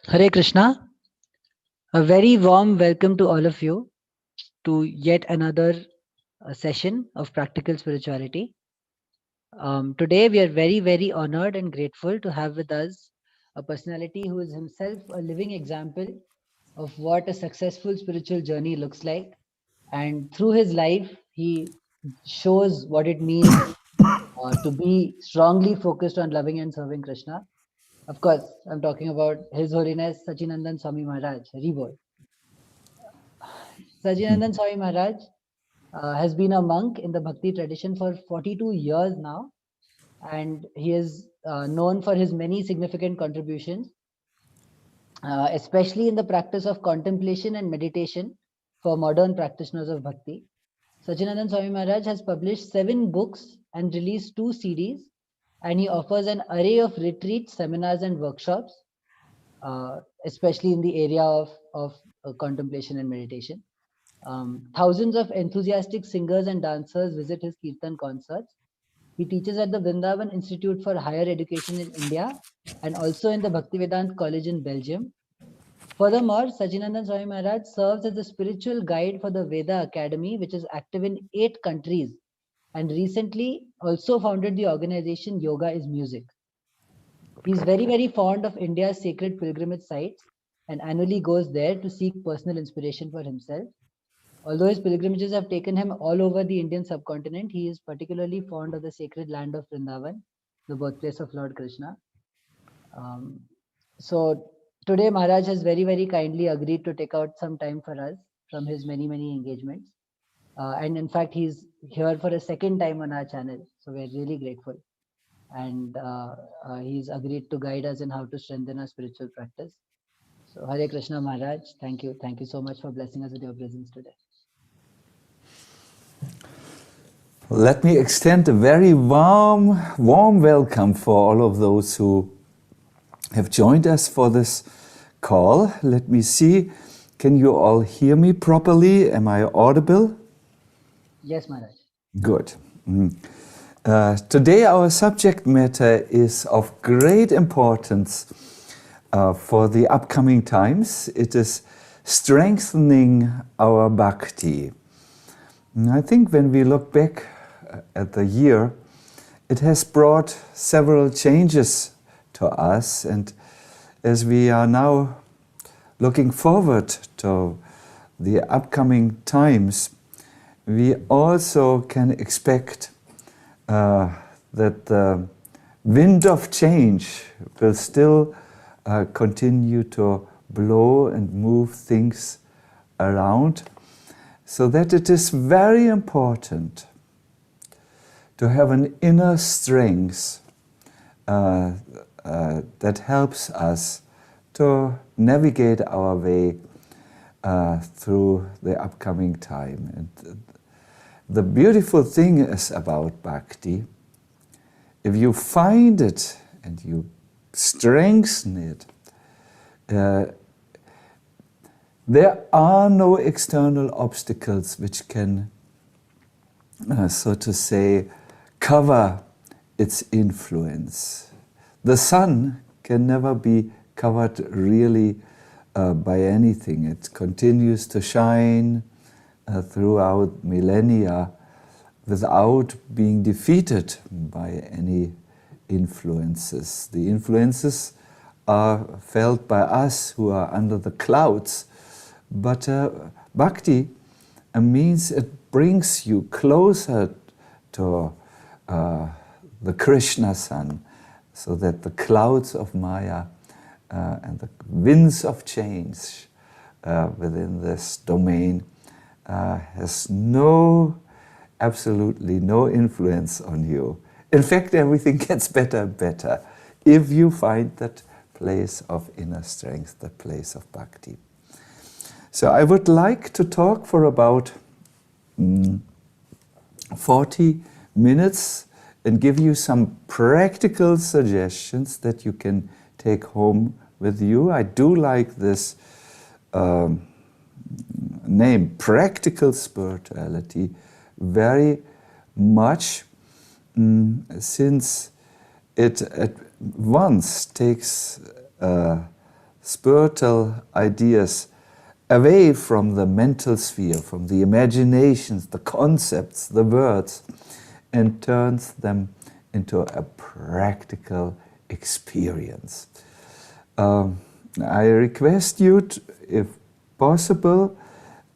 Hare Krishna, a very warm welcome to all of you to yet another session of Practical Spirituality. Today we are very honored and grateful to have with us a personality who is himself a living example of what a successful spiritual journey looks like. And through his life, he shows what it means to be strongly focused on loving and serving Krishna. Of course, I'm talking about His Holiness Sacinandana Swami Maharaj, Haribol. Sacinandana Swami Maharaj has been a monk in the Bhakti tradition for 42 years now, and he is known for his many significant contributions, especially in the practice of contemplation and meditation for modern practitioners of Bhakti. Sacinandana Swami Maharaj has published 7 books and released 2 CDs, and he offers an array of retreats, seminars, and workshops, especially in the area of contemplation and meditation. Thousands of enthusiastic singers and dancers visit his Kirtan concerts. He teaches at the Vrindavan Institute for Higher Education in India and also in the Bhaktivedanta College in Belgium. Furthermore, Sacinandana Swami Maharaj serves as a spiritual guide for the Veda Academy, which is active in 8 countries, and recently also founded the organization Yoga is Music. He's very fond of India's sacred pilgrimage sites and annually goes there to seek personal inspiration for himself. Although his pilgrimages have taken him all over the Indian subcontinent, he is particularly fond of the sacred land of Vrindavan, the birthplace of Lord Krishna. So today Maharaj has very kindly agreed to take out some time for us from his many engagements. And in fact, he's here for a second time on our channel. So we're really grateful. And he's agreed to guide us in how to strengthen our spiritual practice. So Hare Krishna Maharaj, thank you. Thank you so much for blessing us with your presence today. Let me extend a very warm welcome for all of those who have joined us for this call. Let me see, can you all hear me properly? Am I audible? Yes, Maharaj. Good. Today our subject matter is of great importance for the upcoming times. It is strengthening our bhakti. And I think when we look back at the year, it has brought several changes to us, and as we are now looking forward to the upcoming times, we also can expect that the wind of change will still continue to blow and move things around, so that it is very important to have an inner strength that helps us to navigate our way through the upcoming time. And the beautiful thing is about Bhakti, if you find it and you strengthen it, there are no external obstacles which can, so to say, cover its influence. The sun can never be covered really by anything. It continues to shine throughout millennia without being defeated by any influences. The influences are felt by us who are under the clouds, but Bhakti means it brings you closer to the Krishna sun, so that the clouds of Maya and the winds of change within this domain has absolutely no influence on you. In fact, everything gets better and better if you find that place of inner strength, that place of Bhakti. So I would like to talk for about 40 minutes and give you some practical suggestions that you can take home with you. I do like this name, practical spirituality, very much, since it at once takes spiritual ideas away from the mental sphere, from the imaginations, the concepts, the words, and turns them into a practical experience. I request you, if possible,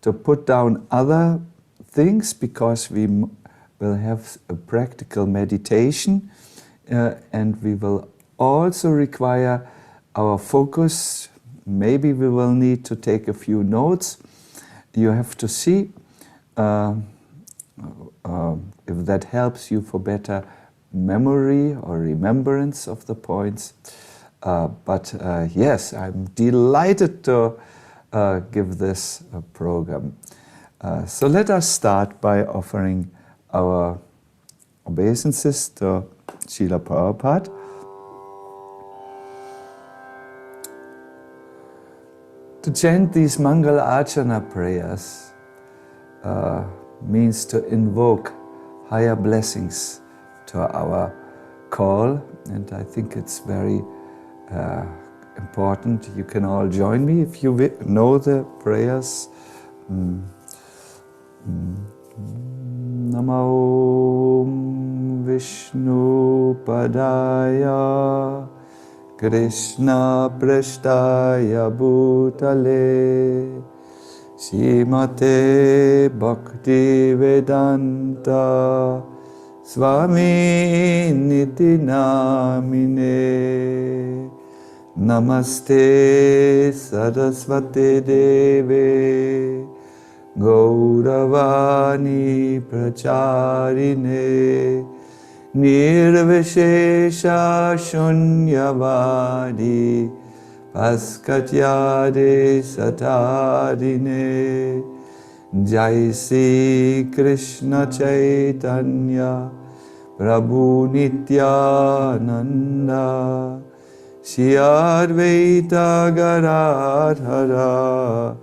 to put down other things, because we will have a practical meditation, and we will also require our focus. Maybe we will need to take a few notes. You have to see if that helps you for better memory or remembrance of the points. But yes, I'm delighted to give this program. So let us start by offering our obeisances to Srila Prabhupada. To chant these Mangala Archana prayers means to invoke higher blessings to our call, and I think it's very important. You can all join me if you know the prayers. Namo Vishnu Padaya Krishna Prashtaya Bhutale Srimate Bhakti Vedanta Swami Niti Namine Namaste Saraswate Deve Gauravani Pracharine Nirvishesha Shunyavadi Paskatyade Satarine Jai Sri Krishna Chaitanya Prabhu Nityananda Shri Advaita Gadadhara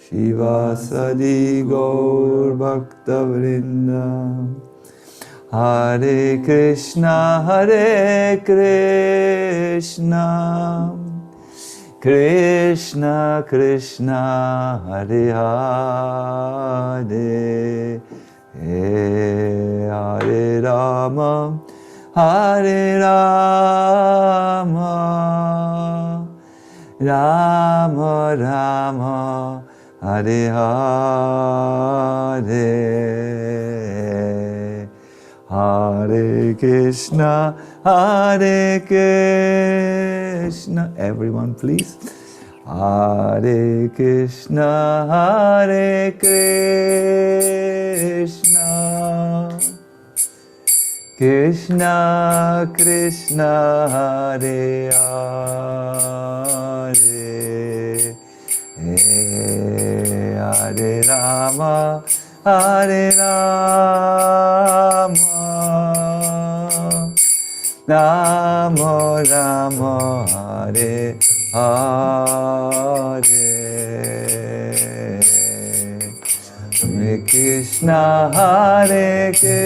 Shivasadi Gaur Bhakta Vrinda. Hare Krishna, Krishna Krishna, Hare Hare, Hare Rama, Hare Rama, Rama Rama, Hare Hare, Hare Krishna, Hare Krishna. Everyone, please. Hare Krishna, Hare Krishna, Krishna Krishna, Hare Hare, Hare Rama, Hare Rama, Rama Rama, Hare Hare, Hare Krishna, Hare Krishna,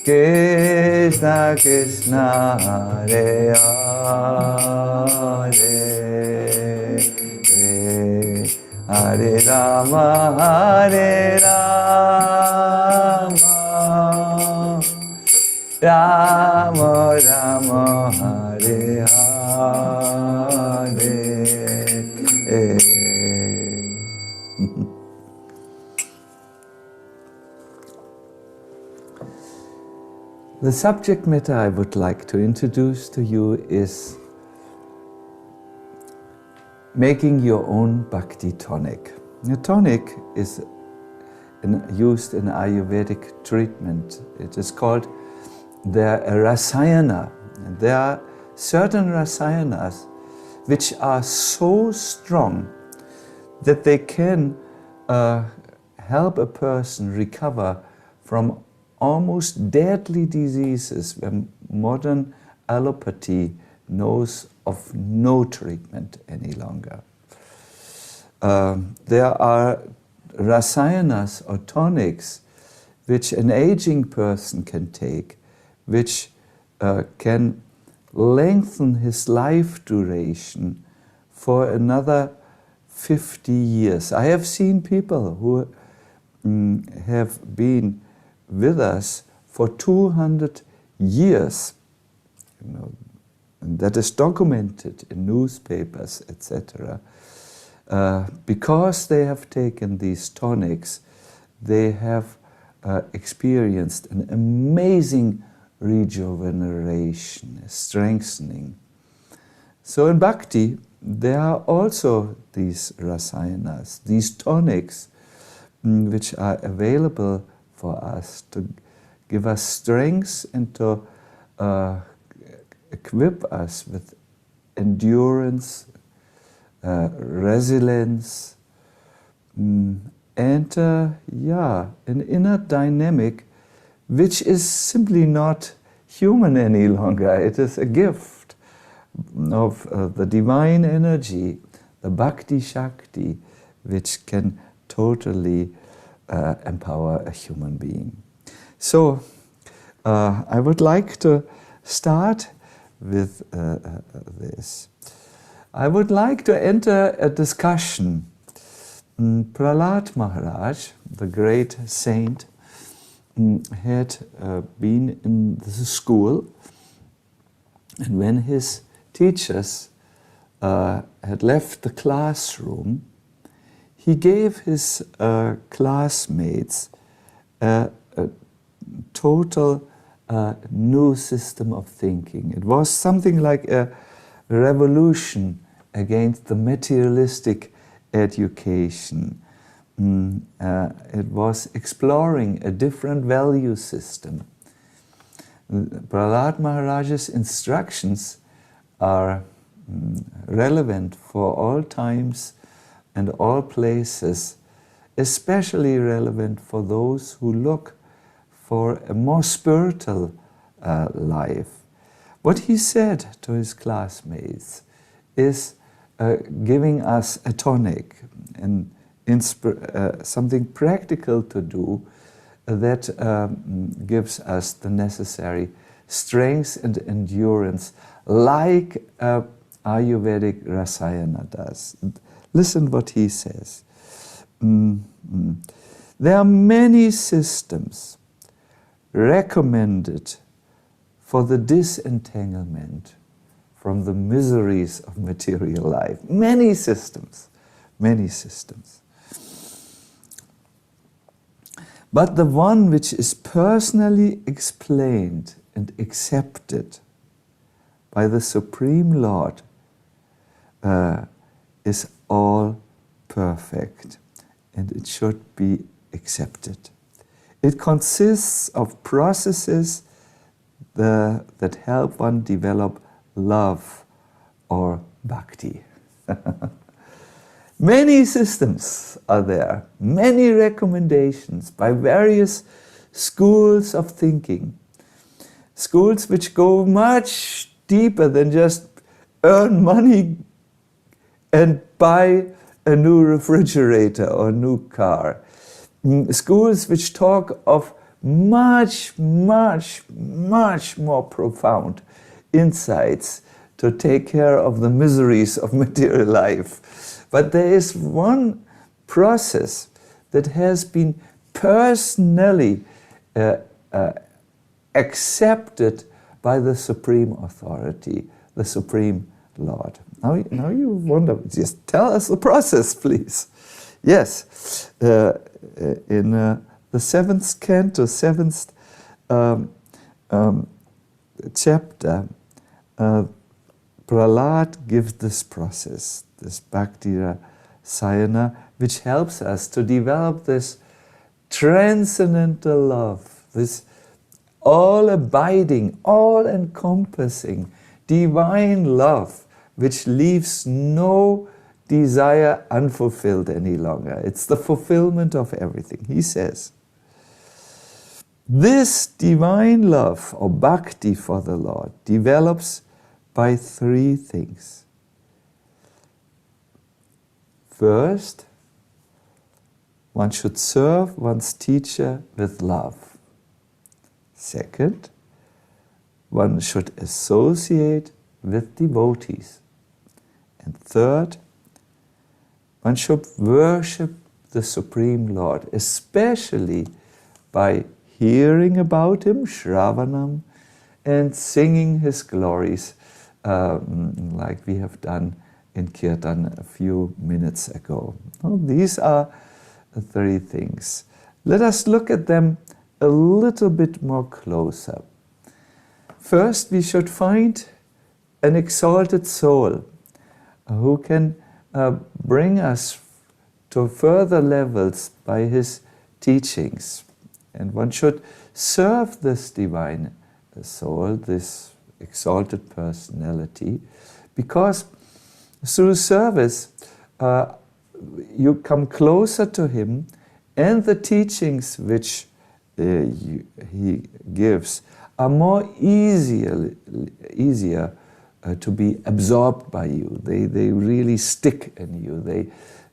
Krishna Krishna, Hare Hare, Hare Rama, Hare Rama, Rama Rama, Hare Hare. The subject matter I would like to introduce to you is making your own Bhakti tonic. The tonic is used in Ayurvedic treatment. It is called the rasayana. And there are certain rasayanas which are so strong that they can help a person recover from almost deadly diseases where modern allopathy knows of no treatment any longer. There are rasayanas or tonics which an aging person can take, which can lengthen his life duration for another 50 years. I have seen people who have been with us for 200 years, and that is documented in newspapers, etc. Because they have taken these tonics, they have experienced an amazing rejuvenation, strengthening. So in Bhakti, there are also these rasayanas, these tonics, which are available for us to give us strength and to equip us with endurance, resilience, and an inner dynamic which is simply not human any longer. It is a gift of the divine energy, the Bhakti Shakti, which can totally empower a human being. So I would like to start with this. I would like to enter a discussion. Prahlad Maharaj, the great saint, had been in the school, and when his teachers had left the classroom, he gave his classmates a total new system of thinking. It was something like a revolution against the materialistic education. It was exploring a different value system. Prahlad Maharaj's instructions are relevant for all times and all places, especially relevant for those who look for a more spiritual life. What he said to his classmates is giving us a tonic and something practical to do that gives us the necessary strength and endurance, like Ayurvedic Rasayana does. Listen what he says. There are many systems recommended for the disentanglement from the miseries of material life. Many systems, many systems. But the one which is personally explained and accepted by the Supreme Lord is all perfect, and it should be accepted. It consists of processes that help one develop love or bhakti. Many systems are there, many recommendations by various schools of thinking. Schools which go much deeper than just earn money and buy a new refrigerator or a new car. Schools which talk of much, much, much more profound insights to take care of the miseries of material life. But there is one process that has been personally accepted by the Supreme Authority, the Supreme Lord. Now you wonder, just tell us the process, please. Yes, in the 7th canto, 7th chapter, Prahlad gives this process, this Bhakti Rasayana, which helps us to develop this transcendental love, this all-abiding, all-encompassing, divine love, which leaves no desire unfulfilled any longer. It's the fulfillment of everything. He says, this divine love or bhakti for the Lord develops by 3 things. First, one should serve one's teacher with love. Second, one should associate with devotees. And third, one should worship the Supreme Lord, especially by hearing about Him, Shravanam, and singing His glories, like we have done in Kirtan a few minutes ago. Well, these are the 3 things. Let us look at them a little bit more closer. First, we should find an exalted soul who can bring us to further levels by his teachings. And one should serve this divine soul, this exalted personality, because through service you come closer to him, and the teachings which he gives are more easier to be absorbed by you. They really stick in you.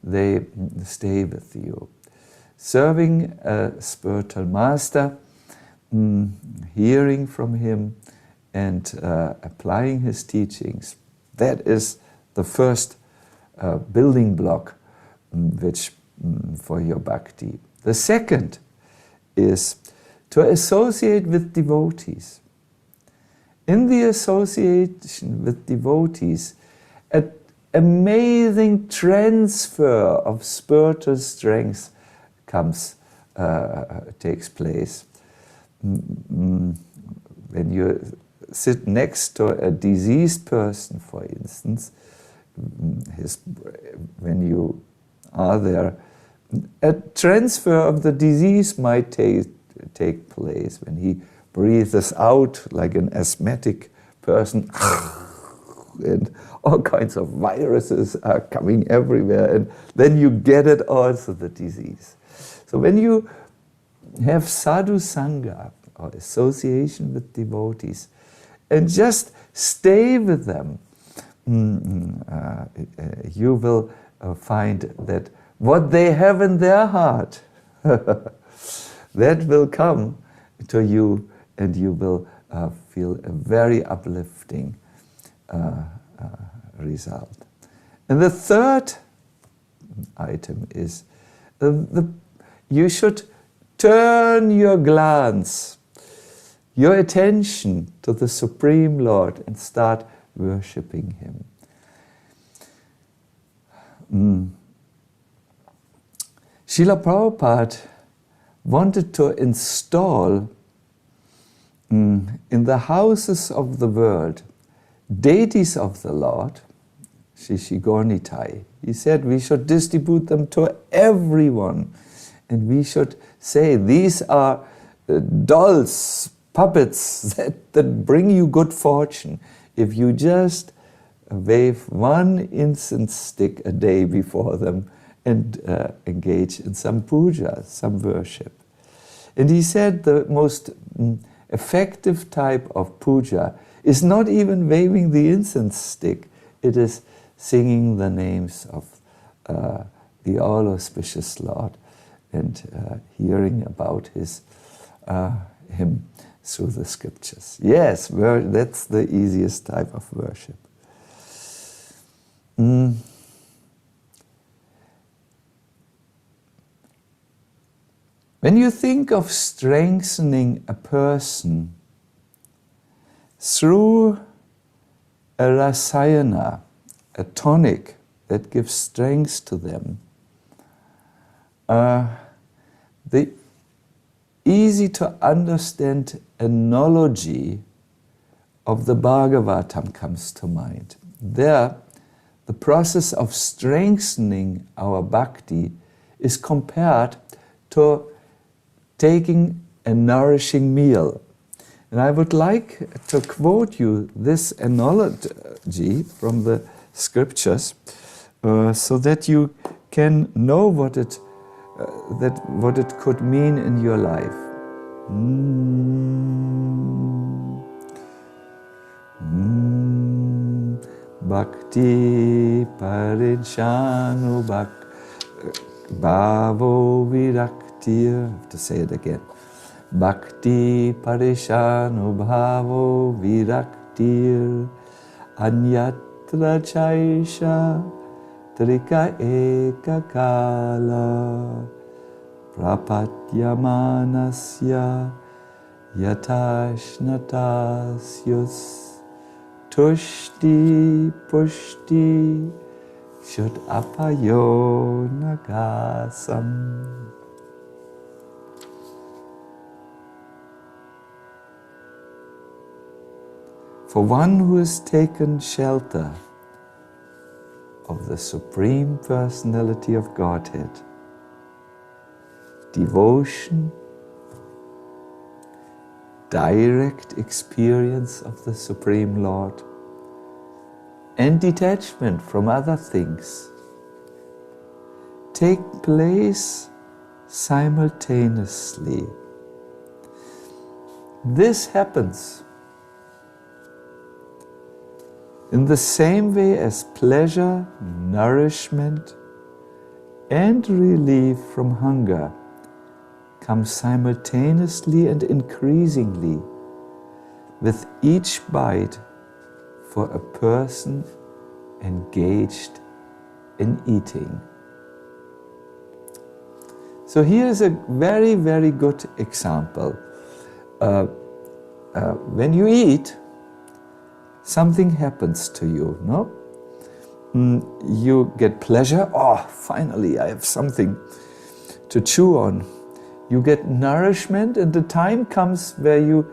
They stay with you. Serving a spiritual master, hearing from him, and applying his teachings, that is the first building block which for your bhakti. The second is to associate with devotees. In the association with devotees, an amazing transfer of spiritual strength takes place. When you sit next to a diseased person, for instance, when you are there, a transfer of the disease might take place when he breathes out like an asthmatic person, and all kinds of viruses are coming everywhere, and then you get it also, the disease. So when you have sadhu sangha, or association with devotees, and just stay with them, you will find that what they have in their heart, that will come to you, and you will feel a very uplifting result. And the third item is you should turn your glance your attention to the Supreme Lord and start worshipping Him. Srila Prabhupada wanted to install in the houses of the world deities of the Lord, Shishigornitai. He said we should distribute them to everyone, and we should say these are dolls, puppets that bring you good fortune if you just wave one incense stick a day before them and engage in some puja, some worship. And he said the most effective type of puja is not even waving the incense stick, it is singing the names of the all-auspicious Lord and hearing about Him through the scriptures. Yes, that's the easiest type of worship. When you think of strengthening a person through a rasayana, a tonic that gives strength to them, the easy to understand analogy of the Bhagavatam comes to mind. There, the process of strengthening our bhakti is compared to taking a nourishing meal. And I would like to quote you this analogy from the scriptures so that you can know what it could mean in your life. Bhakti parijanu bhavo viraktir. I have to say it again. Bhakti parishanu bhavo viraktir anyatra chaisha trika ekakala prapatyamanasya yatashnatashyus tushti pushti shud apayo nagasam. For one who has taken shelter of the Supreme Personality of Godhead, devotion, direct experience of the Supreme Lord, and detachment from other things take place simultaneously. This happens in the same way as pleasure, nourishment, and relief from hunger come simultaneously and increasingly with each bite for a person engaged in eating. So here is a very, very good example. When you eat, something happens to you, no? You get pleasure. Oh, finally, I have something to chew on. You get nourishment, and the time comes where you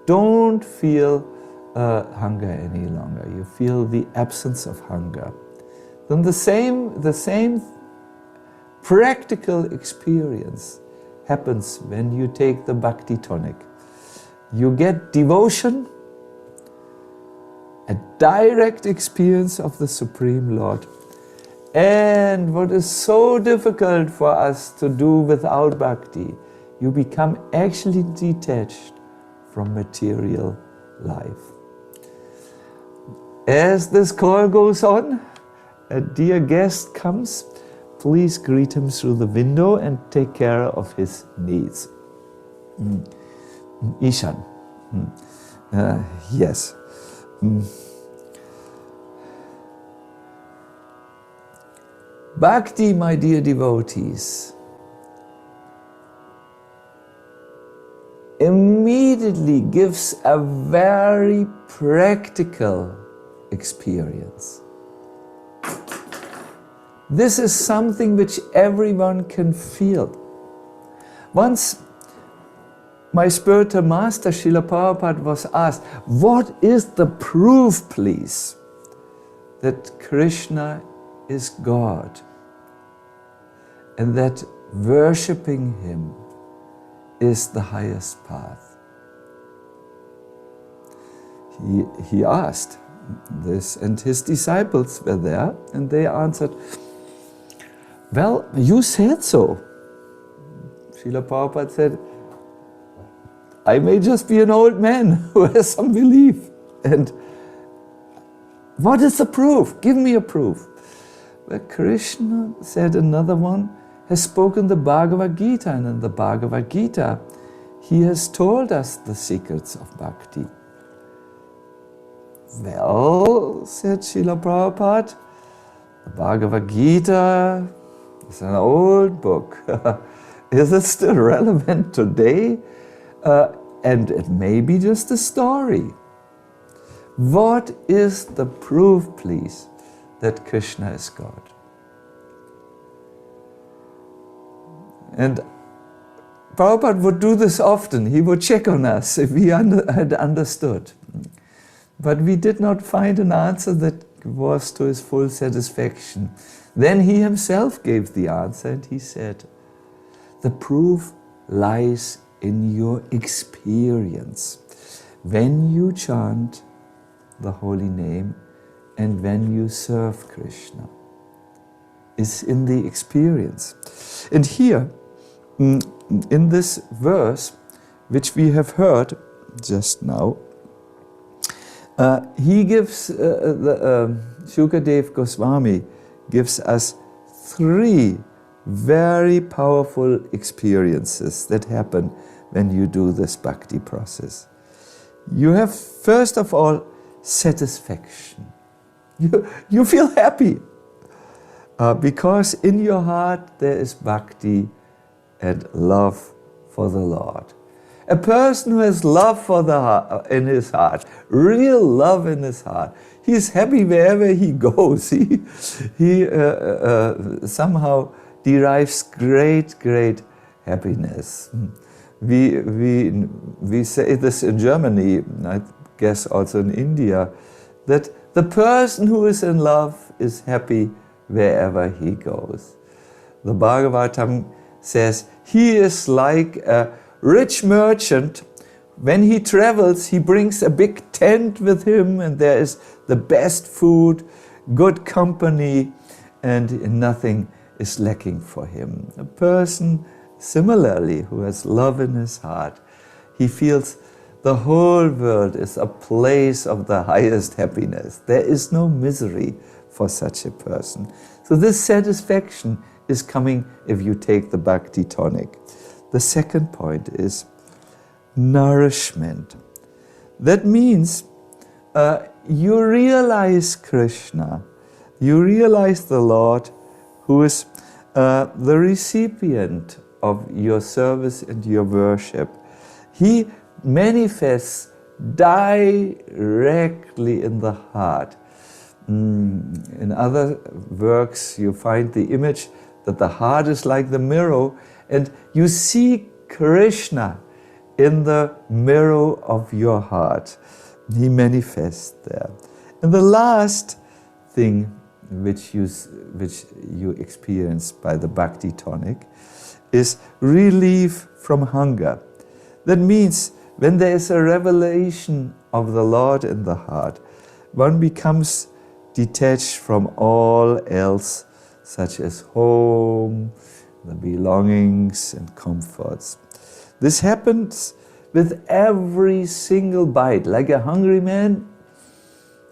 don't feel hunger any longer. You feel the absence of hunger. Then the same practical experience happens when you take the Bhakti tonic. You get devotion, a direct experience of the Supreme Lord. And what is so difficult for us to do without bhakti, you become actually detached from material life. As this call goes on, a dear guest comes. Please greet him through the window and take care of his needs. Ishan. Yes. Bhakti, my dear devotees, immediately immediately gives a very practical experience. This is something which everyone can feel. Once my spiritual master Srila Prabhupada was asked, what is the proof, please, that Krishna is God and that worshipping Him is the highest path? He asked this, and his disciples were there, and they answered, well, you said so. Srila Prabhupada said, I may just be an old man who has some belief. And what is the proof? Give me a proof. But Krishna, said another one, has spoken the Bhagavad Gita, and in the Bhagavad Gita, he has told us the secrets of bhakti. Well, said Srila Prabhupada, the Bhagavad Gita is an old book. Is it still relevant today? And it may be just a story. What is the proof, please, that Krishna is God? And Prabhupada would do this often. He would check on us if we had understood. But we did not find an answer that was to his full satisfaction. Then he himself gave the answer, and he said, the proof lies in your experience. When you chant the holy name and when you serve Krishna, is in the experience. And here, in this verse, which we have heard just now, he gives, Shukadev Goswami gives us 3 very powerful experiences that happen when you do this bhakti process. You have, first of all, satisfaction. You feel happy because in your heart there is bhakti and love for the Lord. A person who has love for in his heart, real love in his heart, he's happy wherever he goes. He somehow derives great happiness. We say this in Germany, I guess also in India, that the person who is in love is happy wherever he goes. The Bhagavatam says he is like a rich merchant. When he travels, he brings a big tent with him, and there is the best food, good company, and nothing is lacking for him. A person similarly who has love in his heart, he feels the whole world is a place of the highest happiness. There is no misery for such a person. So this satisfaction is coming if you take the Bhakti tonic. The second point is nourishment. That means you realize Krishna, you realize the Lord who is the recipient of your service and your worship. He manifests directly in the heart. In other works you find the image that the heart is like the mirror, and you see Krishna in the mirror of your heart. He manifests there. And the last thing which you experience by the Bhakti tonic is relief from hunger. That means when there is a revelation of the Lord in the heart, one becomes detached from all else, such as home, the belongings and comforts. This happens with every single bite. Like a hungry man,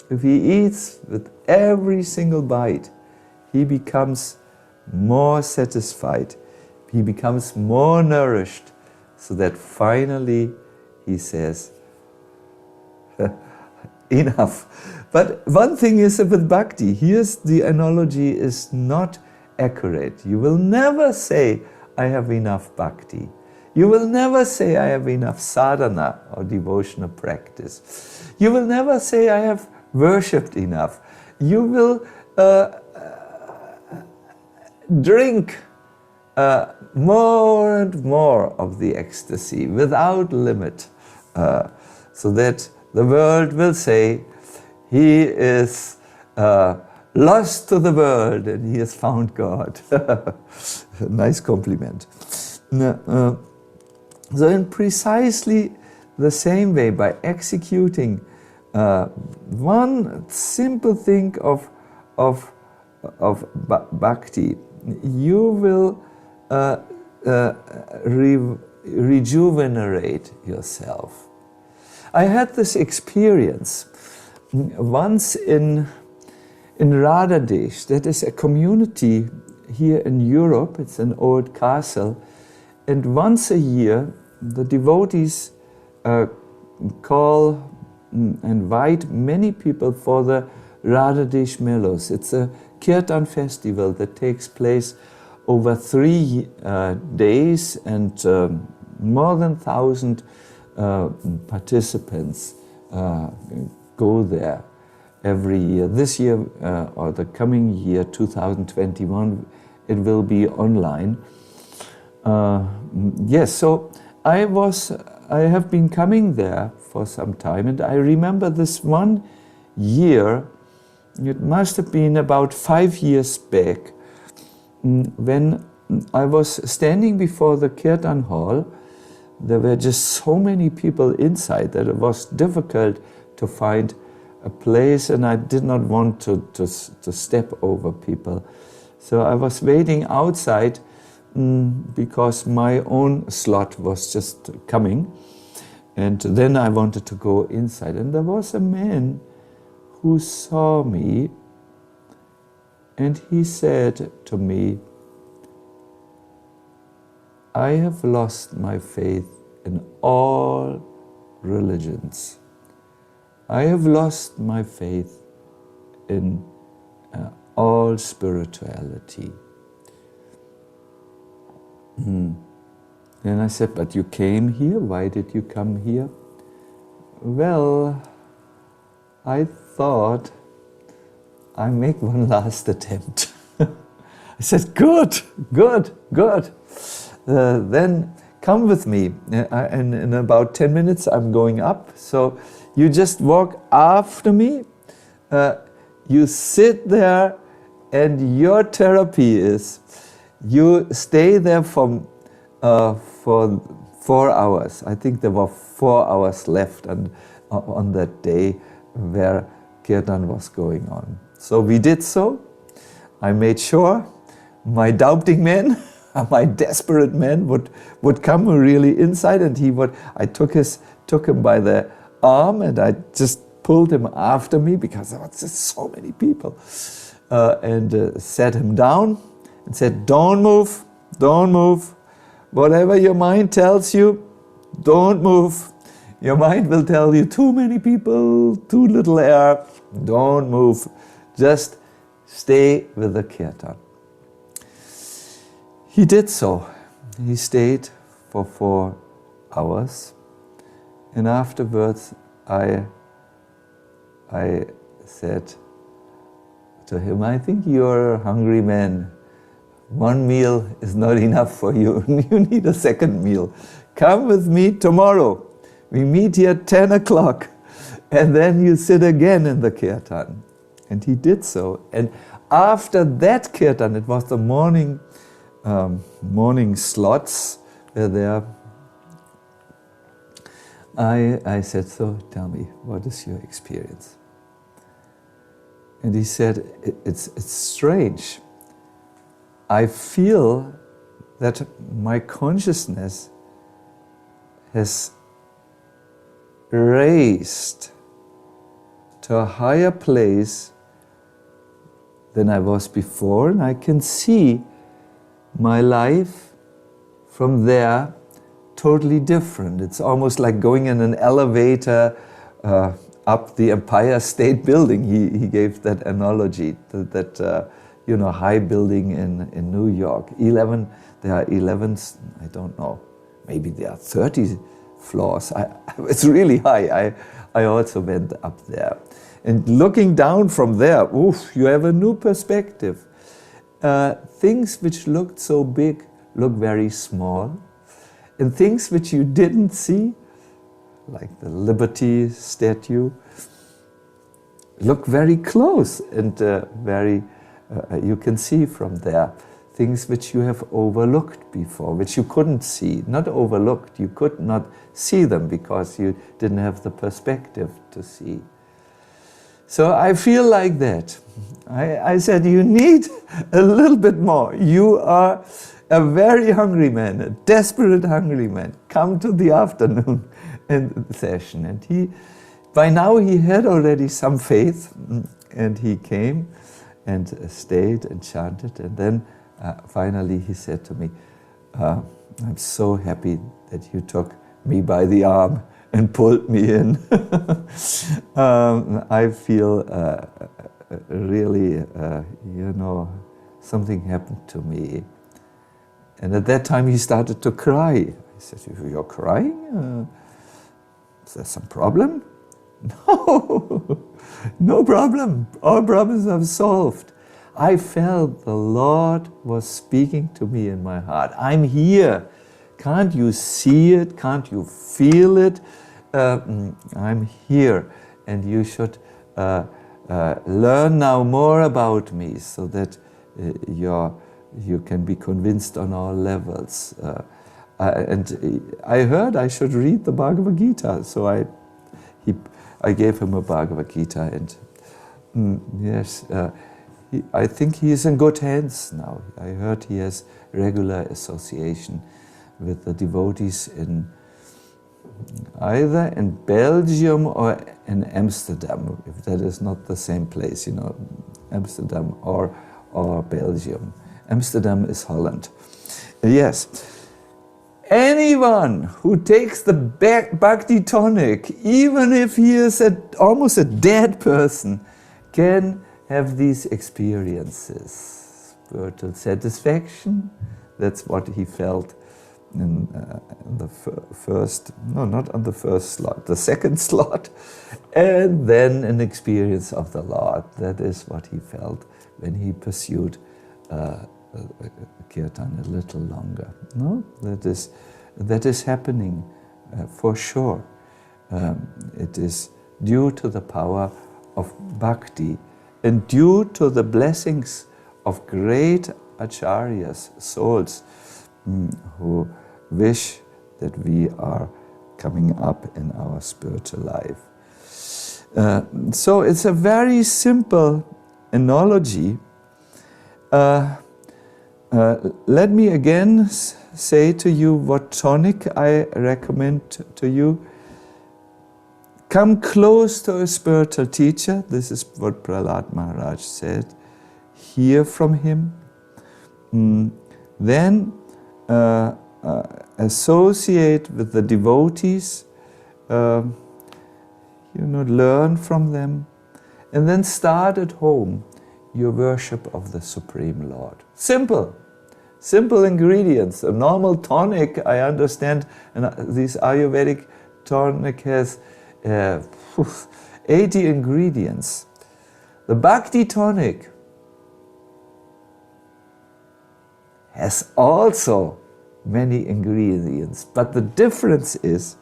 if he eats with every single bite, he becomes more satisfied. He becomes more nourished, so that finally he says, enough. But one thing is with bhakti, here's the analogy is not accurate. You will never say, I have enough bhakti. You will never say, I have enough sadhana or devotional practice. You will never say, I have worshipped enough. You will drink more and more of the ecstasy without limit, so that the world will say, he is lost to the world and he has found God. Nice compliment. So in precisely the same way, by executing one simple thing of bhakti, you will rejuvenate yourself. I had this experience once in Radhadesh. That is a community here in Europe. It's an old castle, and once a year the devotees invite many people for the Radhadesh Melos. It's a Kirtan festival that takes place over 3 days, and more than 1,000 participants go there every year. This year, or the coming year, 2021, it will be online. Yes, so I have been coming there for some time, and I remember this one year, it must have been about 5 years back, when I was standing before the Kirtan hall. There were just so many people inside that it was difficult to find a place, and I did not want to step over people. So I was waiting outside because my own slot was just coming, and then I wanted to go inside. And there was a man who saw me, and he said to me, I have lost my faith in all religions. I have lost my faith in all spirituality. Then I said, but you came here? Why did you come here? Well, I thought I make one last attempt. I said, good. Then come with me. And in about 10 minutes I'm going up. So you just walk after me. You sit there, and your therapy is you stay there for 4 hours. I think there were 4 hours left on that day where Kirtan was going on. So we did so. I made sure my doubting man, my desperate man would come really inside, and I took him by the arm, and I just pulled him after me because there were just so many people, and sat him down and said, don't move. Whatever your mind tells you, don't move. Your mind will tell you too many people, too little air. Don't move. Just stay with the Kirtan. He did so. He stayed for 4 hours, and afterwards I said to him, I think you're a hungry man. 1 meal is not enough for you. You need a second meal. Come with me tomorrow. We meet here at 10 o'clock, and then you sit again in the Kirtan. And he did so. And after that Kirtan, it was the morning slots were there. I said, so tell me, what is your experience? And he said, it's strange. I feel that my consciousness has raised to a higher place than I was before, and I can see my life from there totally different. It's almost like going in an elevator up the Empire State Building. He gave that analogy, that high building in New York. There are 11, I don't know, maybe there are 30 floors. It's really high. I also went up there. And looking down from there, oof, you have a new perspective. Things which looked so big look very small. And things which you didn't see, like the Liberty statue, look very close and you can see from there things which you have overlooked before, which you couldn't see. Not overlooked, you could not see them because you didn't have the perspective to see. So I feel like that. I said, you need a little bit more. You are a very hungry man, a desperate hungry man. Come to the afternoon session. And by now he had already some faith, and he came and stayed and chanted. And then finally he said to me, I'm so happy that you took me by the arm and pulled me in. I feel really, something happened to me. And at that time he started to cry. I said, you're crying? Is there some problem? No, no problem. All problems are solved. I felt the Lord was speaking to me in my heart. I'm here. Can't you see it? Can't you feel it? I'm here, and you should learn now more about me so that you can be convinced on all levels. And I heard I should read the Bhagavad Gita, so I gave him a Bhagavad Gita, and yes, I think he is in good hands now. I heard he has regular association with the devotees either in Belgium or in Amsterdam, if that is not the same place, Amsterdam or Belgium. Amsterdam is Holland. Yes. Anyone who takes the Bhakti Tonic, even if he is almost a dead person, can have these experiences. Spiritual satisfaction, that's what he felt in the first, no, not on the first slot, the second slot, and then an experience of the Lord. That is what he felt when he pursued kirtan a little longer. No, that is happening for sure. It is due to the power of bhakti and due to the blessings of great acharyas, souls who wish that we are coming up in our spiritual life. So it's a very simple analogy. Let me again say to you what tonic I recommend to you. Come close to a spiritual teacher. This is what Prahlad Maharaj said. Hear from him. Then associate with the devotees. Learn from them. And then start at home your worship of the Supreme Lord. Simple. Simple ingredients. A normal tonic, I understand, and this Ayurvedic tonic has 80 ingredients. The Bhakti tonic has also many ingredients, but the difference is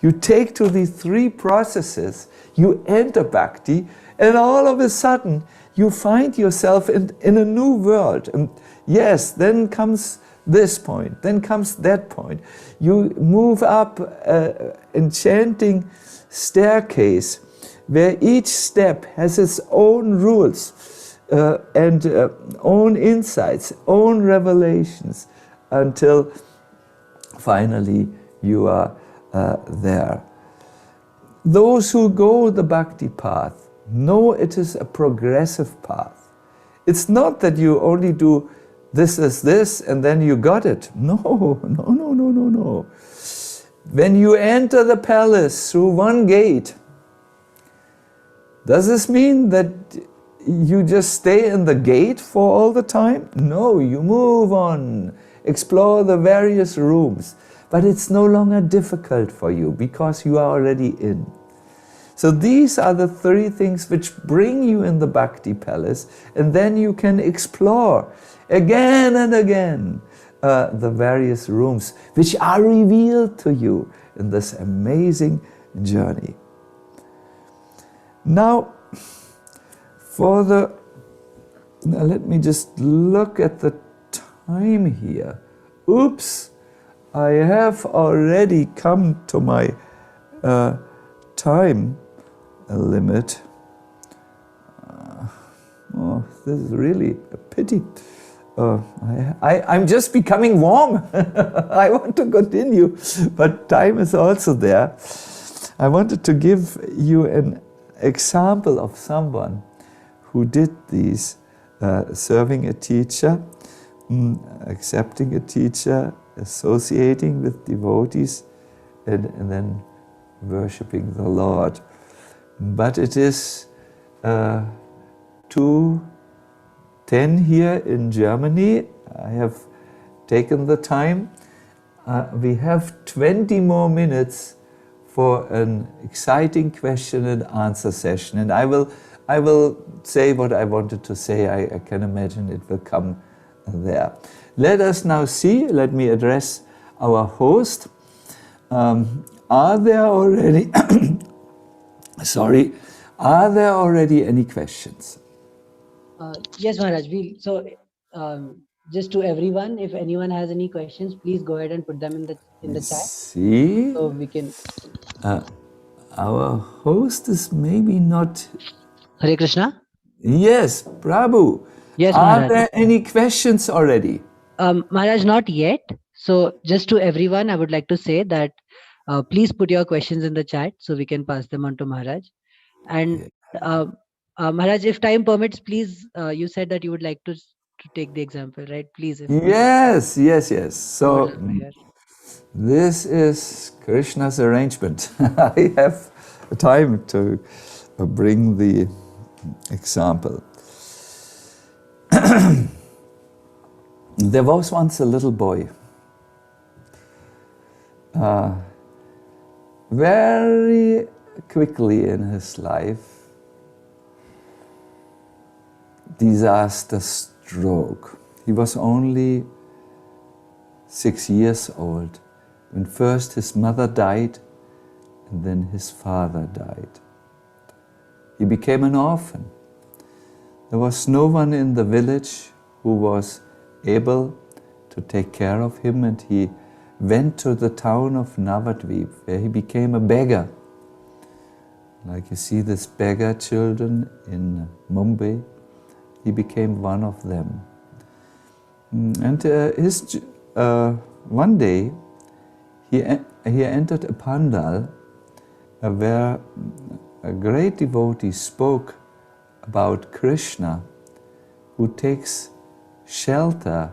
you take to these three processes, you enter Bhakti, and all of a sudden you find yourself in a new world. And yes, then comes this point, then comes that point. You move up an enchanting staircase where each step has its own rules and own insights, own revelations, until finally you are there. Those who go the Bhakti path know it is a progressive path. It's not that you only do this as this and then you got it. No. When you enter the palace through one gate, does this mean that you just stay in the gate for all the time? No, you move on, explore the various rooms. but it's no longer difficult for you because you are already in. So these are the 3 things which bring you in the Bhakti Palace, and then you can explore again and again the various rooms which are revealed to you in this amazing journey. Now, let me just look at the time here. Oops, I have already come to my time limit. Oh, this is really a pity. I'm just becoming warm. I want to continue, but time is also there. I wanted to give you an example of someone who did these, serving a teacher, accepting a teacher, associating with devotees, and then worshipping the Lord. But it is 2:10 here in Germany. I have taken the time. We have 20 more minutes for an exciting question and answer session. And I will say what I wanted to say. I can imagine it will come there. Let us now see. Let me address our host. Are there already are there already any questions? Yes, Maharaj. Just to everyone, if anyone has any questions, please go ahead and put them in the chat. See, so we can. Our host is maybe not. Hare Krishna. Yes, Prabhu. Yes, Are Maharaj. there any questions already? Maharaj, not yet. So just to everyone, I would like to say that please put your questions in the chat so we can pass them on to Maharaj. And Maharaj, if time permits, please, you said that you would like to take the example, right? Please. Yes. So Here. this is Krishna's arrangement. I have time to bring the example. There was once a little boy, very quickly in his life, disaster stroke. He was only 6 years old when first his mother died and then his father died. He became an orphan. There was no one in the village who was able to take care of him, and he went to the town of Navadvip, where he became a beggar. Like you see these beggar children in Mumbai, he became one of them. And one day he entered a pandal where a great devotee spoke about Krishna, who takes shelter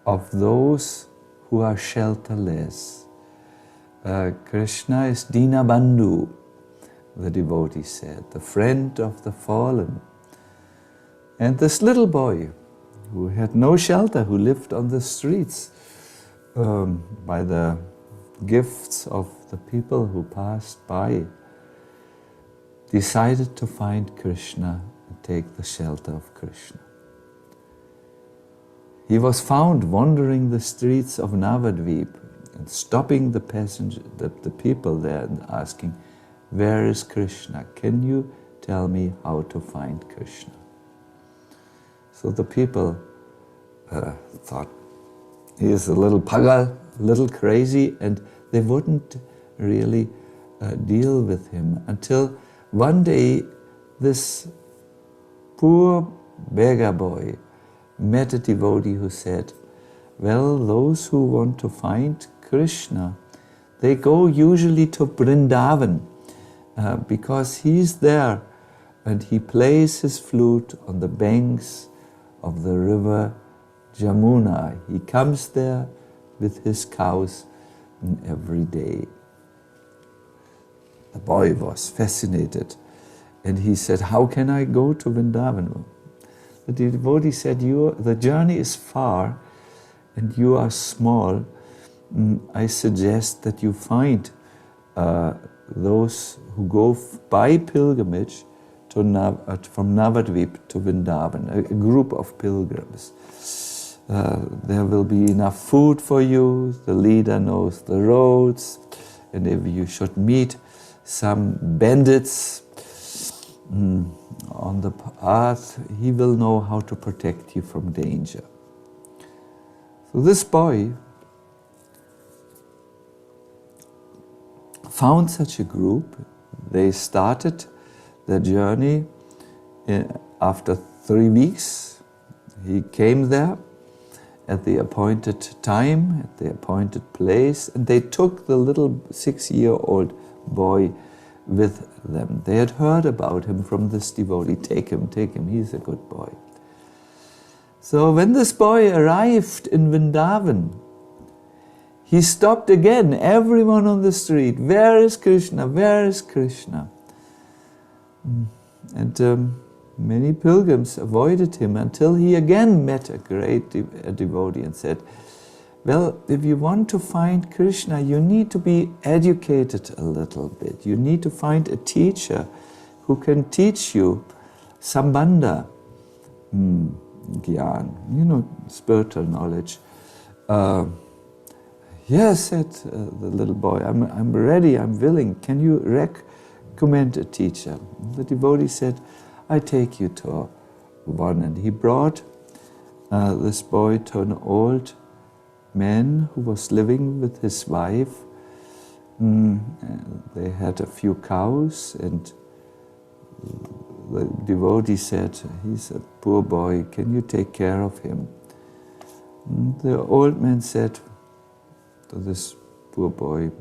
of those who are shelterless. Krishna is Dina Bandhu, the devotee said, the friend of the fallen. And this little boy, who had no shelter, who lived on the streets by the gifts of the people who passed by, decided to find Krishna and take the shelter of Krishna. He was found wandering the streets of Navadvip and stopping the people there and asking, "Where is Krishna? Can you tell me how to find Krishna?" So the people thought, he is a little pagal, a little crazy, and they wouldn't really deal with him until one day this poor beggar boy met a devotee who said, "Well, those who want to find Krishna, they go usually to Vrindavan because he's there and he plays his flute on the banks of the river Jamuna. He comes there with his cows every day." The boy was fascinated and he said, "How can I go to Vrindavan?" The devotee said, "The journey is far and you are small, I suggest that you find those who go by pilgrimage to from Navadvip to Vrindavan, a group of pilgrims. There will be enough food for you, the leader knows the roads, and if you should meet some bandits on the path, he will know how to protect you from danger. So this boy found such a group. They started their journey after 3 weeks. He came there at the appointed time, at the appointed place, and they took the little 6-year-old boy with them. They had heard about him from this devotee. Take him, he's a good boy. So when this boy arrived in Vrindavan, he stopped again, everyone on the street, where is Krishna, where is Krishna? And many pilgrims avoided him until he again met a great devotee and said, well, if you want to find Krishna, you need to be educated a little bit. You need to find a teacher who can teach you sambandha, gyan, spiritual knowledge. Yes, said the little boy, I'm ready, I'm willing. Can you recommend a teacher? The devotee said, I take you to one. And he brought this boy to an old man who was living with his wife. They had a few cows, and the devotee said, he's a poor boy, can you take care of him? The old man said to this poor boy,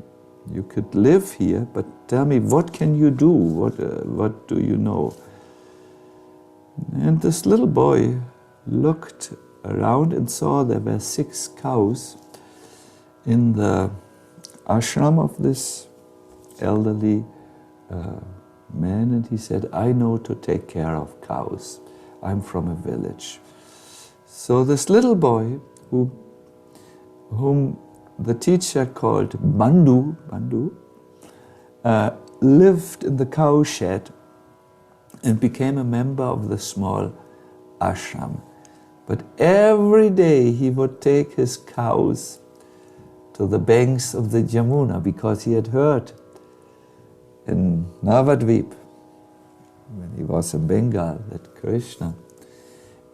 you could live here, but tell me, what can you do? What do you know? And this little boy looked around and saw there were 6 cows in the ashram of this elderly man, and he said, I know to take care of cows. I'm from a village. So this little boy, whom the teacher called Bandhu, lived in the cow shed and became a member of the small ashram. But every day he would take his cows to the banks of the Yamuna, because he had heard in Navadvip, when he was in Bengal, that Krishna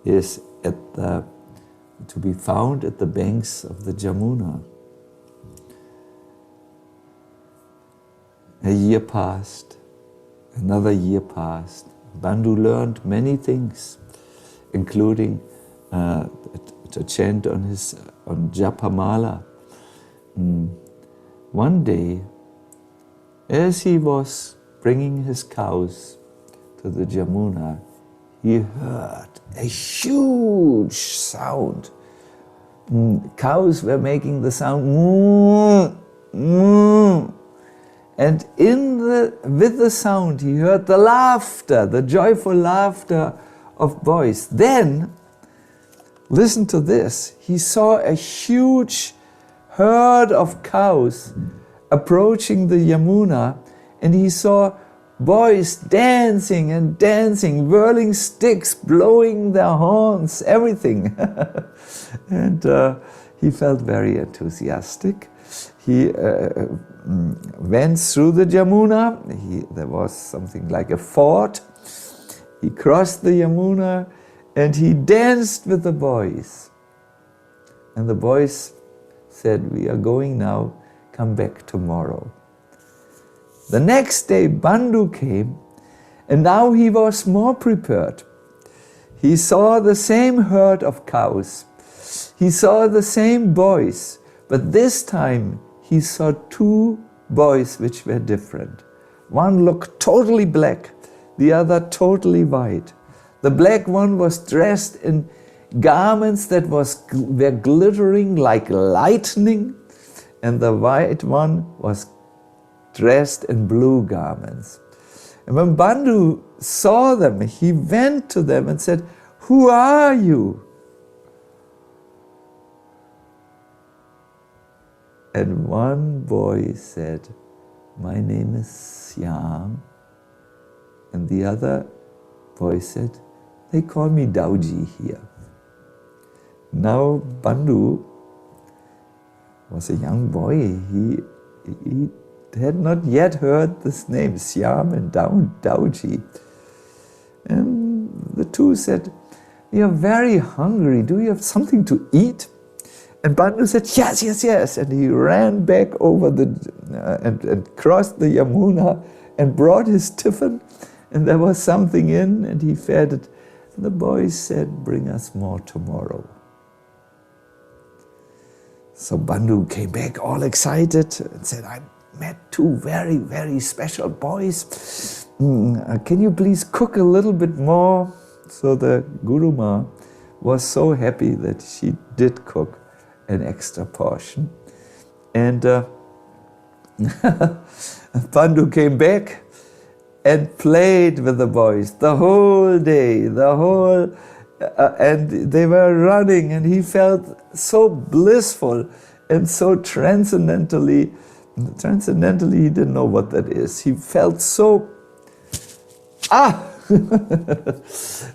is to be found at the banks of the Yamuna. A year passed, another year passed. Bandhu learned many things, including to chant on Japamala. One day, as he was bringing his cows to the Yamuna, he heard a huge sound. Cows were making the sound moo, moo. And with the sound, he heard the laughter, the joyful laughter of boys. Then, listen to this, he saw a huge herd of cows approaching the Yamuna, and he saw boys dancing and dancing, whirling sticks, blowing their horns, everything. And he felt very enthusiastic. He went through the Yamuna. There was something like a fort. He crossed the Yamuna and he danced with the boys. And the boys said, we are going now, come back tomorrow. The next day Bandhu came, and now he was more prepared. He saw the same herd of cows. He saw the same boys, but this time he saw 2 boys which were different. One looked totally black, the other totally white. The black one was dressed in garments that were glittering like lightning, and the white one was dressed in blue garments. And when Bandhu saw them, he went to them and said, who are you? And one boy said, "My name is Syam." And the other boy said, "They call me Dauji here." Now Bandhu was a young boy. He had not yet heard this name, Syam and Dauji. And the two said, "We are very hungry. Do you have something to eat?" And Bandhu said, "Yes, yes, yes." And he ran back over and crossed the Yamuna and brought his tiffin. And there was something in, and he fed it. And the boys said, "Bring us more tomorrow." So Bandhu came back all excited and said, "I met two very, very special boys. Can you please cook a little bit more?" So the Guru Ma was so happy that she did cook an extra portion. And Bandhu came back and played with the boys the whole day, and they were running, and he felt so blissful and so transcendentally he didn't know what that is. He felt so,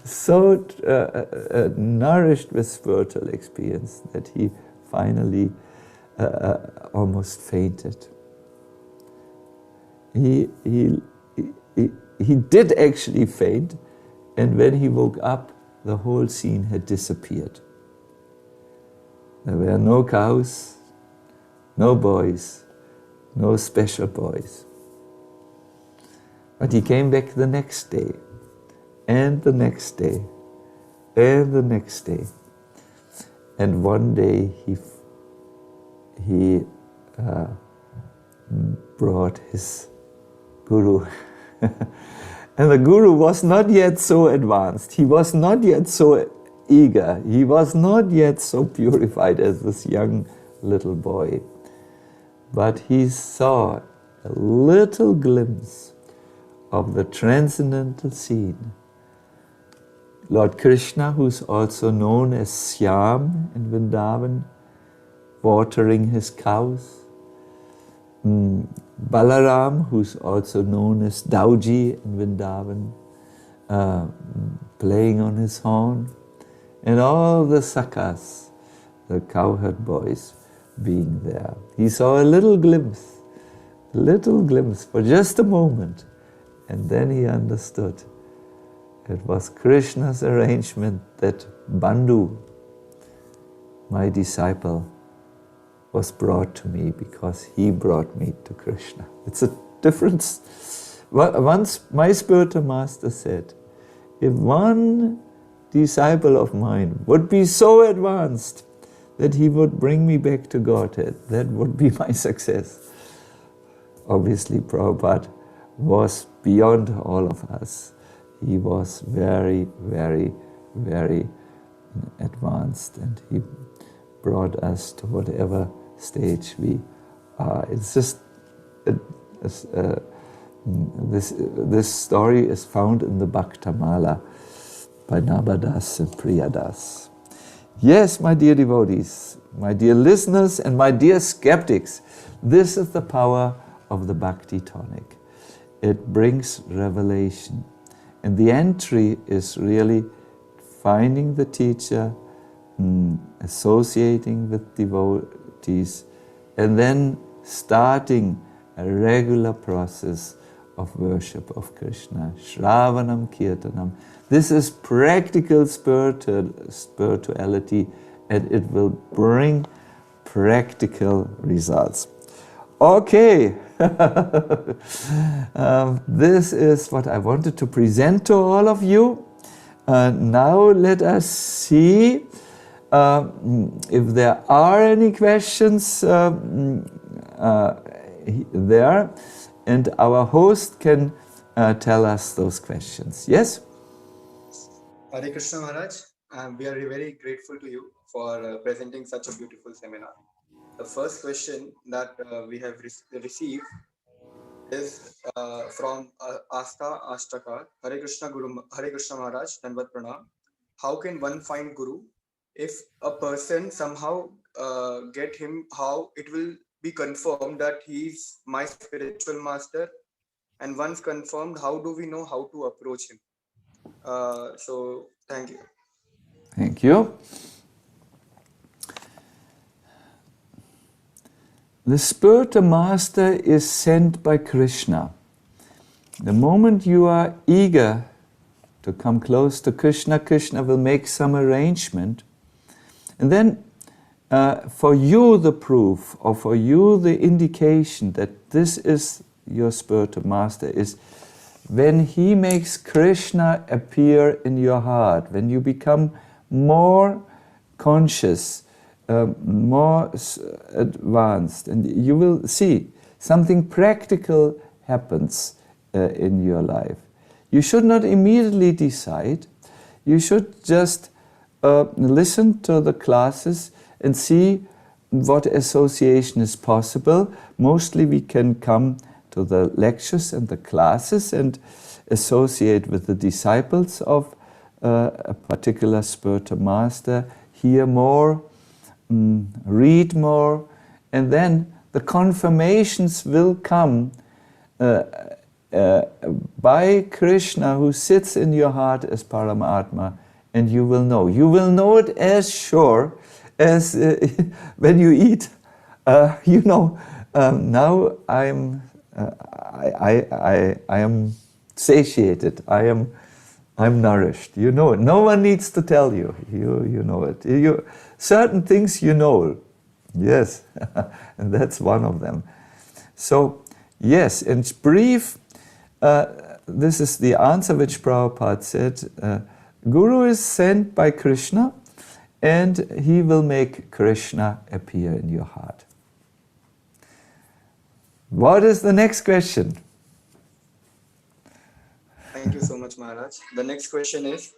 so nourished with spiritual experience that he finally almost fainted. He did actually faint, and when he woke up, the whole scene had disappeared. There were no cows, no boys, no special boys. But he came back the next day, and the next day, and the next day. And one day he brought his Guru. And the Guru was not yet so advanced. He was not yet so eager. He was not yet so purified as this young little boy. But he saw a little glimpse of the transcendental scene. Lord Krishna, who's also known as Syam in Vrindavan, watering his cows. Balaram, who's also known as Dauji in Vrindavan, playing on his horn. And all the sakas, the cowherd boys, being there. He saw a little glimpse for just a moment. And then he understood. It was Krishna's arrangement that Bandhu, my disciple, was brought to me because he brought me to Krishna. It's a difference. Once my spiritual master said, if one disciple of mine would be so advanced that he would bring me back to Godhead, that would be my success. Obviously, Prabhupada was beyond all of us. He was very, very, very advanced, and he brought us to whatever stage we are. It's just this story is found in the Bhaktamala by Nabadas and Priyadas. Yes, my dear devotees, my dear listeners, and my dear skeptics, this is the power of the Bhakti Tonic. It brings revelation. And the entry is really finding the teacher, associating with devotees, and then starting a regular process of worship of Krishna. Shravanam Kirtanam. This is practical spirituality, and it will bring practical results. Okay, this is what I wanted to present to all of you. Now let us see if there are any questions there, and our host can tell us those questions. Yes? Hare Krishna Maharaj, we are very grateful to you for presenting such a beautiful seminar. The first question that we have received is from Asta Ashtakar. Hare Krishna Maharaj, Dandavat Pranam. How can one find Guru if a person somehow get him? How it will be confirmed that he is my spiritual master? And once confirmed, how do we know how to approach him? So thank you. Thank you. The spiritual master is sent by Krishna. The moment you are eager to come close to Krishna, Krishna will make some arrangement. And then for you the proof, or for you the indication that this is your spiritual master, is when he makes Krishna appear in your heart, when you become more conscious, more advanced, and you will see something practical happens in your life. You should not immediately decide. You should just listen to the classes and see what association is possible. Mostly we can come to the lectures and the classes and associate with the disciples of a particular spiritual master, hear more, read more, and then the confirmations will come by Krishna, who sits in your heart as Paramatma, and you will know. You will know it as sure as when you eat. You know, now I am satiated. I'm nourished. You know it. No one needs to tell you. You know it. Certain things you know. Yes, and that's one of them. So, yes, in brief, this is the answer which Prabhupada said. Guru is sent by Krishna, and he will make Krishna appear in your heart. What is the next question? Thank you so much, Maharaj. The next question is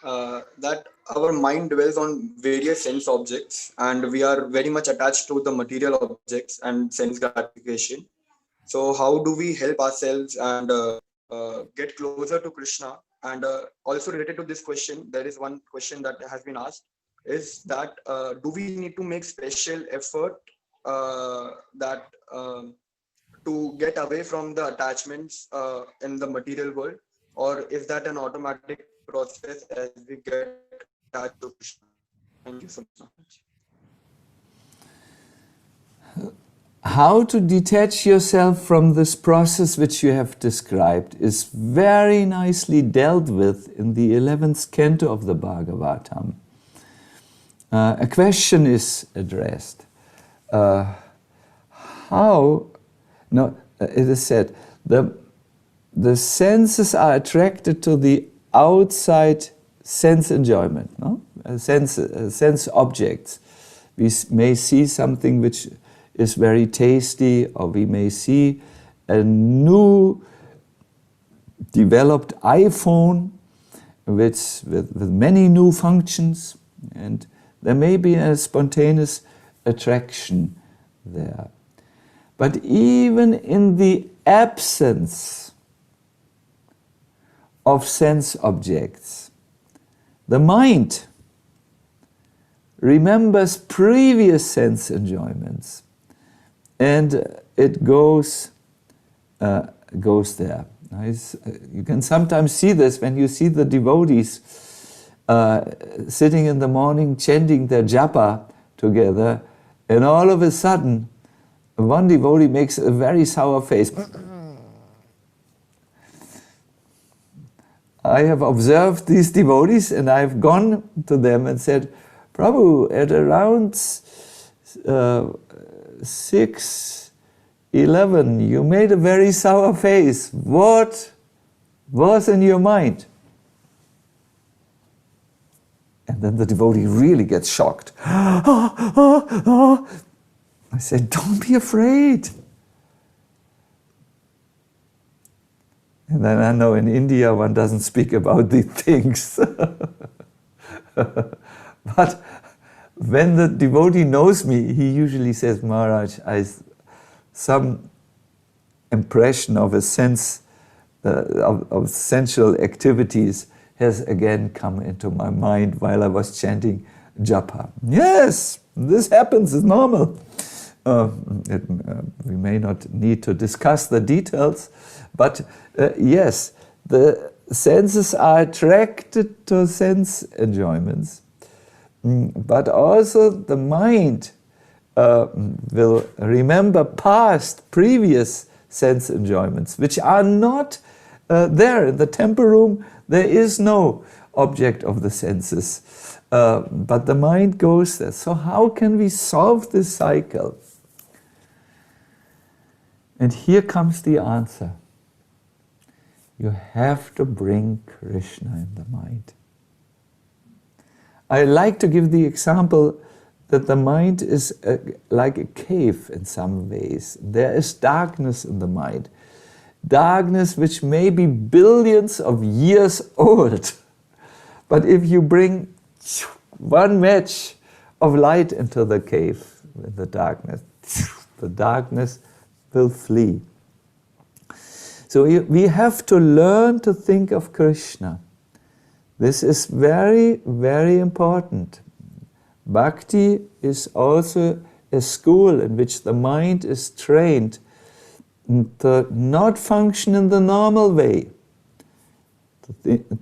that our mind dwells on various sense objects, and we are very much attached to the material objects and sense gratification. So how do we help ourselves and get closer to Krishna? And also related to this question, there is one question that has been asked, is that do we need to make special effort that to get away from the attachments in the material world, or is that an automatic process as we get attached to Krishna? Thank you so much. How to detach yourself from this process which you have described is very nicely dealt with in the 11th canto of the Bhagavatam. A question is addressed. It is said, the senses are attracted to the outside sense enjoyment, no? Sense objects. We may see something which is very tasty, or we may see a new developed iPhone with many new functions, and there may be a spontaneous attraction there. But even in the absence of sense objects, the mind remembers previous sense enjoyments, and it goes there. You can sometimes see this when you see the devotees sitting in the morning chanting their japa together, and all of a sudden one devotee makes a very sour face. I have observed these devotees, and I've gone to them and said, Prabhu, at around 6:11, you made a very sour face. What was in your mind? And then the devotee really gets shocked. I said, don't be afraid. And then I know in India one doesn't speak about these things. But when the devotee knows me, he usually says, Maharaj, some impression of a sense of sensual activities has again come into my mind while I was chanting japa. Yes, this happens, it's normal. We may not need to discuss the details, but yes, the senses are attracted to sense enjoyments, but also the mind will remember previous sense enjoyments, which are not there. In the temple room, there is no object of the senses, but the mind goes there. So how can we solve this cycle? And here comes the answer. You have to bring Krishna in the mind. I like to give the example that the mind is like a cave in some ways. There is darkness in the mind. Darkness which may be billions of years old. But if you bring one match of light into the cave, with the darkness will flee. So we have to learn to think of Krishna. This is very, very important. Bhakti is also a school in which the mind is trained to not function in the normal way,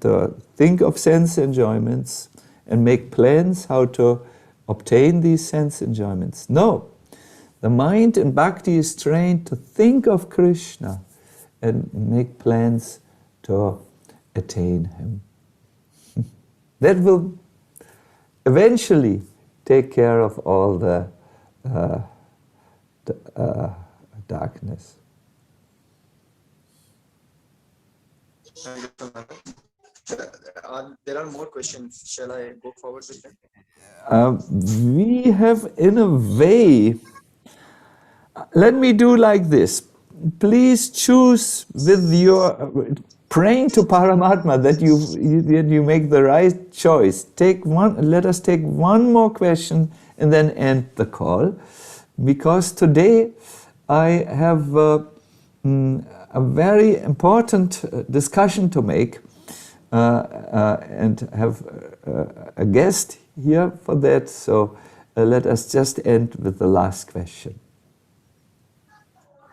to think of sense enjoyments and make plans how to obtain these sense enjoyments. No, the mind in Bhakti is trained to think of Krishna and make plans to attain him. That will eventually take care of all the darkness. Thank you so much. There are more questions. Shall I go forward with them? We have, in a way, let me do like this. Please choose with your praying to Paramatma that you make the right choice. Let us take one more question and then end the call, because today I have a very important discussion to make and have a guest here for that. So let us just end with the last question.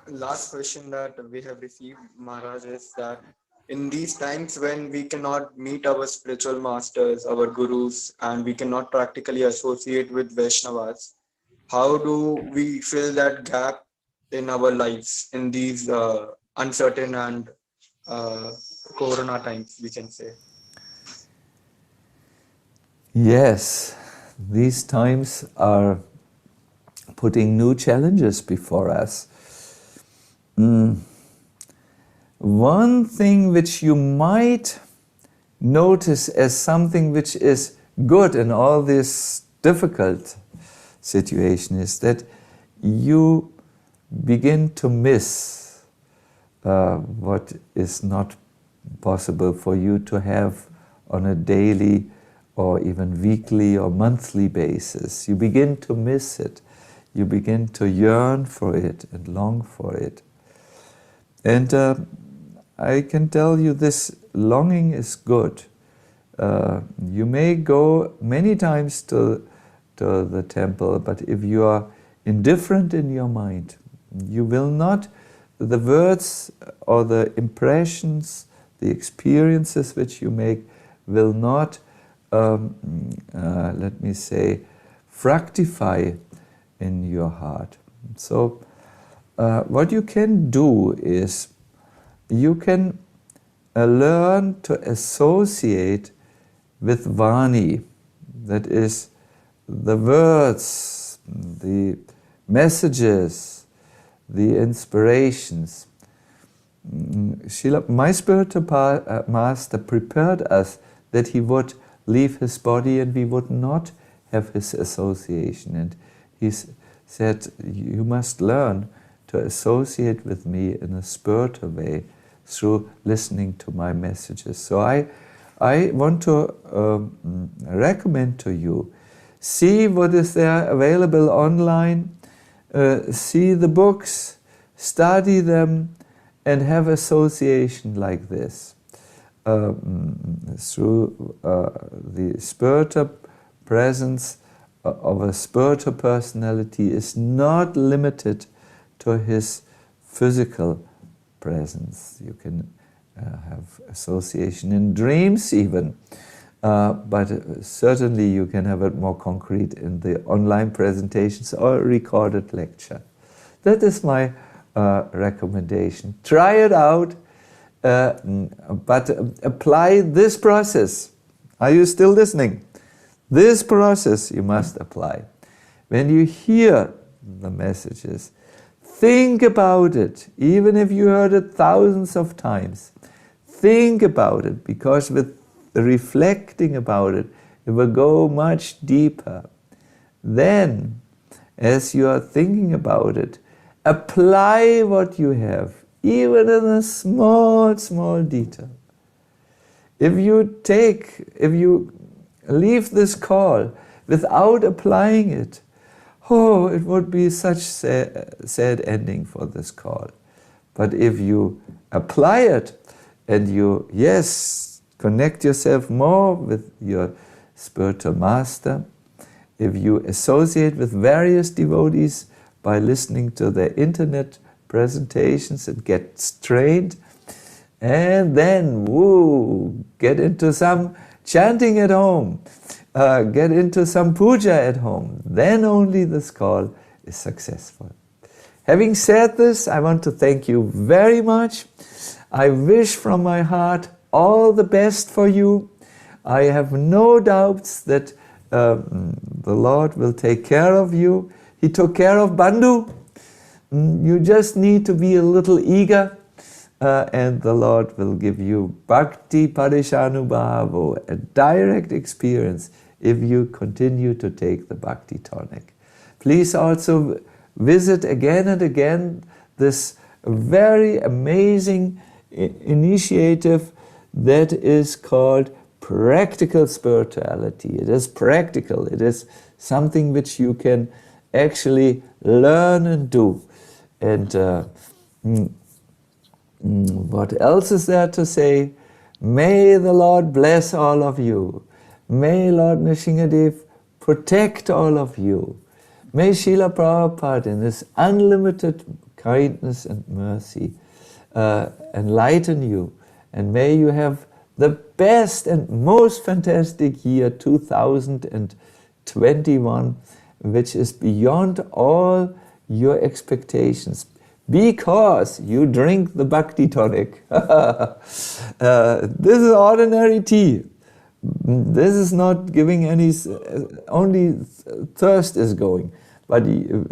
Last question that we have received, Maharaj, is that in these times when we cannot meet our spiritual masters, our gurus, and we cannot practically associate with Vaishnavas, how do we fill that gap in our lives in these uncertain and corona times, we can say? Yes, these times are putting new challenges before us. One thing which you might notice as something which is good in all this difficult situation is that you begin to miss what is not possible for you to have on a daily or even weekly or monthly basis. You begin to miss it. You begin to yearn for it and long for it. And I can tell you this longing is good. You may go many times to the temple, but if you are indifferent in your mind, you will not, the words or the impressions, the experiences which you make will not, let me say, fructify in your heart. So what you can do is you can learn to associate with Vani, that is the words, the messages, the inspirations. My spiritual master prepared us that he would leave his body and we would not have his association. And he said, you must learn to associate with me in a spiritual way through listening to my messages. So I want to recommend to you, see what is there available online, see the books, study them, and have association like this. Through the spiritual presence of a spiritual personality is not limited to his physical presence. You can have association in dreams even, but certainly you can have it more concrete in the online presentations or recorded lecture. That is my recommendation. Try it out, but apply this process. Are you still listening? This process you must apply. When you hear the messages, think about it, even if you heard it thousands of times. Think about it, because with reflecting about it, it will go much deeper. Then, as you are thinking about it, apply what you have, even in a small, small detail. If you leave this call without applying it, oh, it would be such sad ending for this call. But if you apply it and you, connect yourself more with your spiritual master, if you associate with various devotees by listening to their internet presentations and get trained, and then, get into some chanting at home, get into some puja at home, then only this call is successful. Having said this, I want to thank you very much. I wish from my heart all the best for you. I have no doubts that the Lord will take care of you. He took care of Bandhu. You just need to be a little eager, and the Lord will give you Bhakti Parishanubhavo, a direct experience, if you continue to take the Bhakti Tonic. Please also visit again and again this very amazing initiative that is called practical spirituality. It is practical. It is something which you can actually learn and do. And what else is there to say? May the Lord bless all of you. May Lord Nrsingadev protect all of you. May Srila Prabhupada in His unlimited kindness and mercy enlighten you. And may you have the best and most fantastic year 2021, which is beyond all your expectations, because you drink the Bhakti Tonic. This is ordinary tea. This is not giving any, only thirst is going. But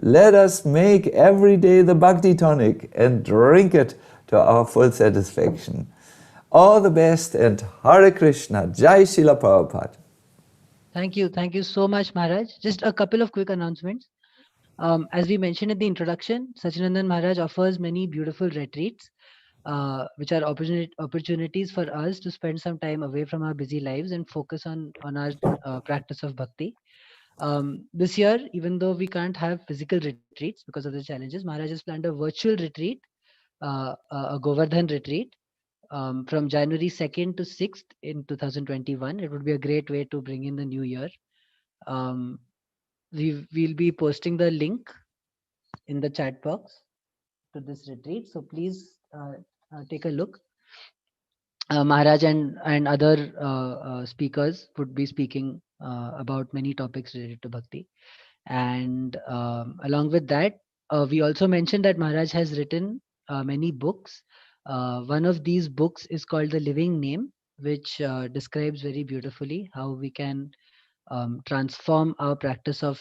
let us make every day the Bhakti Tonic and drink it to our full satisfaction. All the best, and Hare Krishna. Jai Srila Prabhupada. Thank you. Thank you so much, Maharaj. Just a couple of quick announcements. As we mentioned in the introduction, Sacinandana Maharaj offers many beautiful retreats, which are opportunities for us to spend some time away from our busy lives and focus on our practice of bhakti. This year, even though we can't have physical retreats because of the challenges, Maharaj has planned a virtual retreat, a Govardhan retreat, from January 2nd to 6th in 2021. It would be a great way to bring in the new year. We'll be posting the link in the chat box to this retreat. So please take a look. Maharaj and other speakers would be speaking about many topics related to bhakti. And along with that, we also mentioned that Maharaj has written many books. One of these books is called The Living Name, which describes very beautifully how we can transform our practice of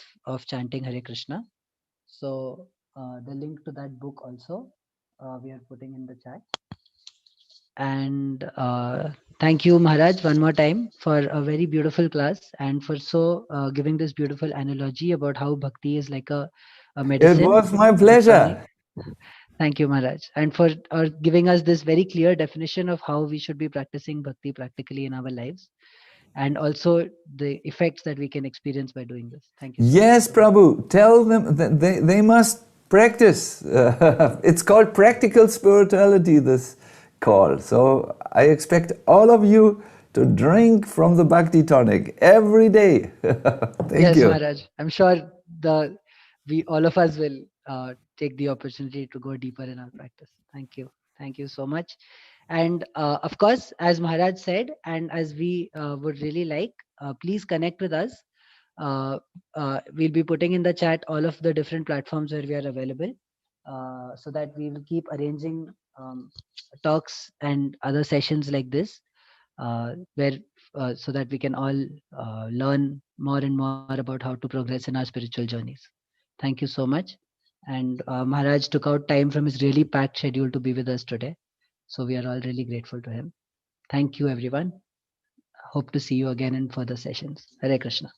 chanting Hare Krishna. So the link to that book also we are putting in the chat. And thank you, Maharaj, one more time for a very beautiful class and for giving this beautiful analogy about how bhakti is like a medicine. It was my pleasure. Thank you, Maharaj, and for giving us this very clear definition of how we should be practicing bhakti practically in our lives, and also the effects that we can experience by doing this. Thank you. Yes, Prabhu, tell them that they must practice. It's called practical spirituality, this call. So I expect all of you to drink from the Bhakti tonic every day. Thank Yes, you. Maharaj. I'm sure we all of us will take the opportunity to go deeper in our practice. Thank you. Thank you so much. And of course, as Maharaj said, and as we would really like, please connect with us. We'll be putting in the chat all of the different platforms where we are available, so that we will keep arranging talks and other sessions like this, where so that we can all learn more and more about how to progress in our spiritual journeys. Thank you so much. And Maharaj took out time from his really packed schedule to be with us today. So we are all really grateful to him. Thank you, everyone. Hope to see you again in further sessions. Hare Krishna.